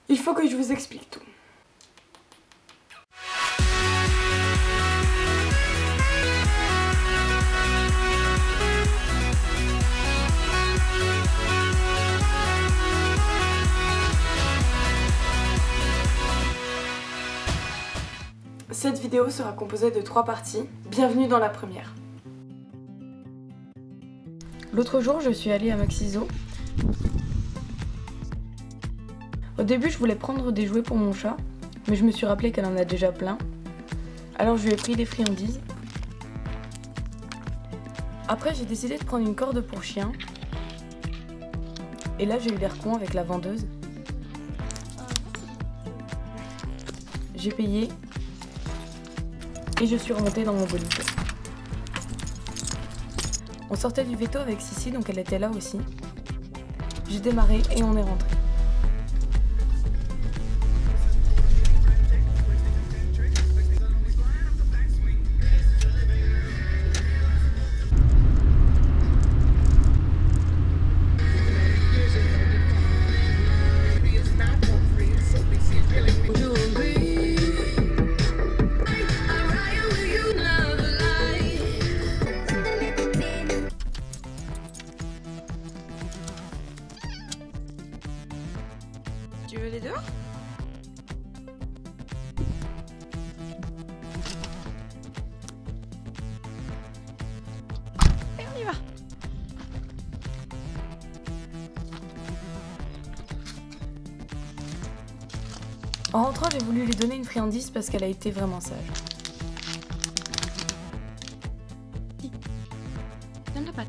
Il faut que je vous explique tout. Cette vidéo sera composée de 3 parties. Bienvenue dans la première. L'autre jour, je suis allée à Maxiso. Au début, je voulais prendre des jouets pour mon chat, mais je me suis rappelé qu'elle en a déjà plein. Alors je lui ai pris des friandises. Après, j'ai décidé de prendre une corde pour chien. Et là, j'ai eu l'air con avec la vendeuse. J'ai payé. Et je suis remontée dans mon bolide. On sortait du veto avec Sissi, donc elle était là aussi. J'ai démarré et on est rentré. Tu veux les dehors? Et on y va! En rentrant, j'ai voulu lui donner une friandise parce qu'elle a été vraiment sage. Donne la patte.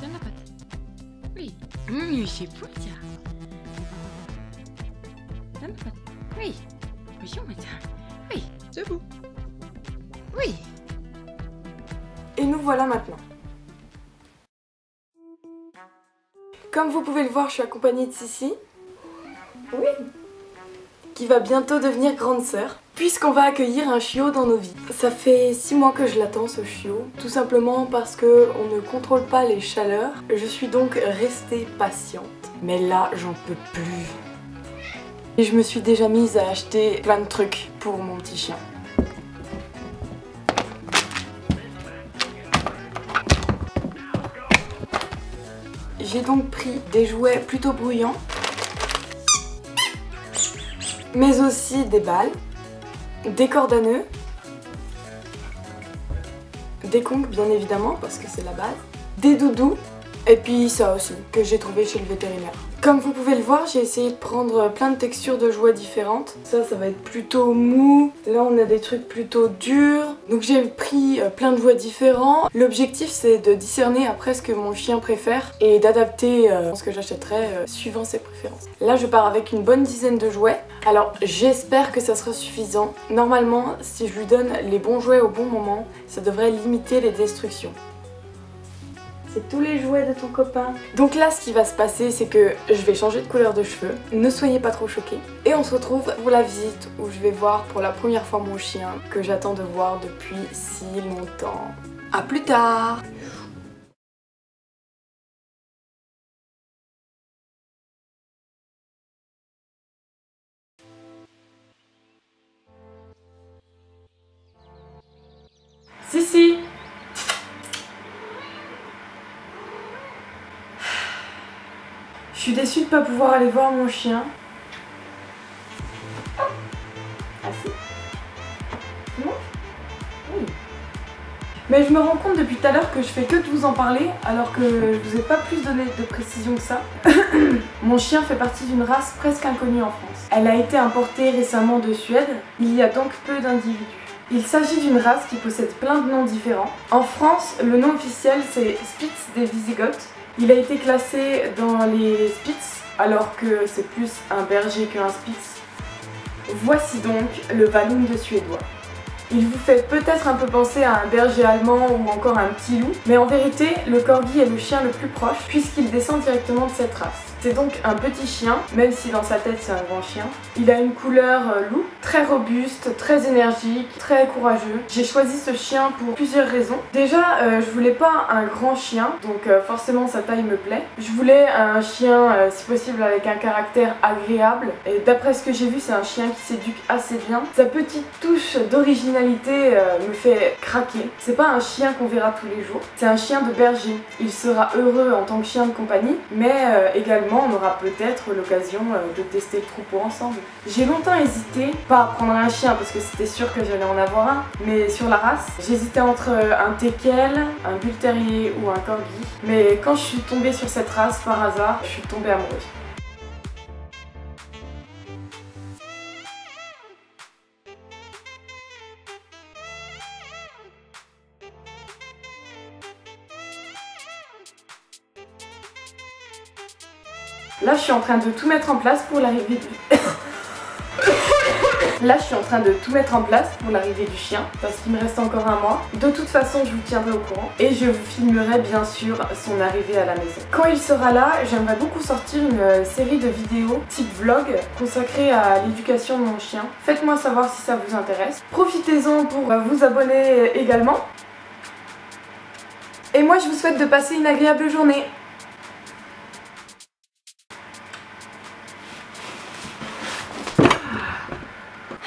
Donne la patte. Oui. Oui, c'est pour ça. Donne la patte. Oui. Oui, on met ça. Oui. Debout. Oui. Et nous voilà maintenant. Comme vous pouvez le voir, je suis accompagnée de Sissi. Oui. Qui va bientôt devenir grande sœur, puisqu'on va accueillir un chiot dans nos vies. Ça fait 6 mois que je l'attends, ce chiot, tout simplement parce que on ne contrôle pas les chaleurs. Je suis donc restée patiente. Mais là, j'en peux plus. Et je me suis déjà mise à acheter plein de trucs pour mon petit chien. J'ai donc pris des jouets plutôt bruyants, mais aussi des balles, des cordes à nœuds, des conques bien évidemment parce que c'est la base, des doudous et puis ça aussi que j'ai trouvé chez le vétérinaire. Comme vous pouvez le voir, j'ai essayé de prendre plein de textures de jouets différentes. Ça va être plutôt mou. Là on a des trucs plutôt durs. Donc j'ai pris plein de jouets différents. L'objectif c'est de discerner après ce que mon chien préfère et d'adapter ce que j'achèterai suivant ses préférences. Là je pars avec une bonne dizaine de jouets. Alors j'espère que ça sera suffisant. Normalement si je lui donne les bons jouets au bon moment, ça devrait limiter les destructions. C'est tous les jouets de ton copain. Donc là ce qui va se passer c'est que je vais changer de couleur de cheveux. Ne soyez pas trop choqués. Et on se retrouve pour la visite où je vais voir pour la première fois mon chien que j'attends de voir depuis si longtemps. A plus tard. Sissi. Je suis déçue de ne pas pouvoir aller voir mon chien. Assis. C'est bon ? Oui. Mais je me rends compte depuis tout à l'heure que je fais que de vous en parler alors que je vous ai pas plus donné de précision que ça. Mon chien fait partie d'une race presque inconnue en France. Elle a été importée récemment de Suède. Il y a donc peu d'individus. Il s'agit d'une race qui possède plein de noms différents. En France, le nom officiel c'est Spitz des Wisigoths. Il a été classé dans les Spitz, alors que c'est plus un berger qu'un Spitz. Voici donc le Vallon suédois. Il vous fait peut-être un peu penser à un berger allemand ou encore un petit loup, mais en vérité, le corgi est le chien le plus proche puisqu'il descend directement de cette race. C'est donc un petit chien, même si dans sa tête c'est un grand chien. Il a une couleur loup, très robuste, très énergique, très courageux. J'ai choisi ce chien pour plusieurs raisons. Déjà, je voulais pas un grand chien, donc forcément sa taille me plaît. Je voulais un chien, si possible, avec un caractère agréable. Et d'après ce que j'ai vu, c'est un chien qui s'éduque assez bien. Sa petite touche d'originalité me fait craquer. C'est pas un chien qu'on verra tous les jours. C'est un chien de berger. Il sera heureux en tant que chien de compagnie, mais également on aura peut-être l'occasion de tester le troupeau ensemble. J'ai longtemps hésité, pas à prendre un chien parce que c'était sûr que j'allais en avoir un, mais sur la race. J'hésitais entre un teckel, un bull terrier ou un corgi. Mais quand je suis tombée sur cette race par hasard, je suis tombée amoureuse. Là, je suis en train de tout mettre en place pour l'arrivée du... Là, je suis en train de tout mettre en place pour l'arrivée du chien, parce qu'il me reste encore un mois. De toute façon, je vous tiendrai au courant et je vous filmerai bien sûr son arrivée à la maison. Quand il sera là, j'aimerais beaucoup sortir une série de vidéos type vlog consacrée à l'éducation de mon chien. Faites-moi savoir si ça vous intéresse. Profitez-en pour vous abonner également. Et moi, je vous souhaite de passer une agréable journée.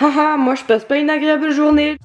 Haha, moi je passe pas une agréable journée.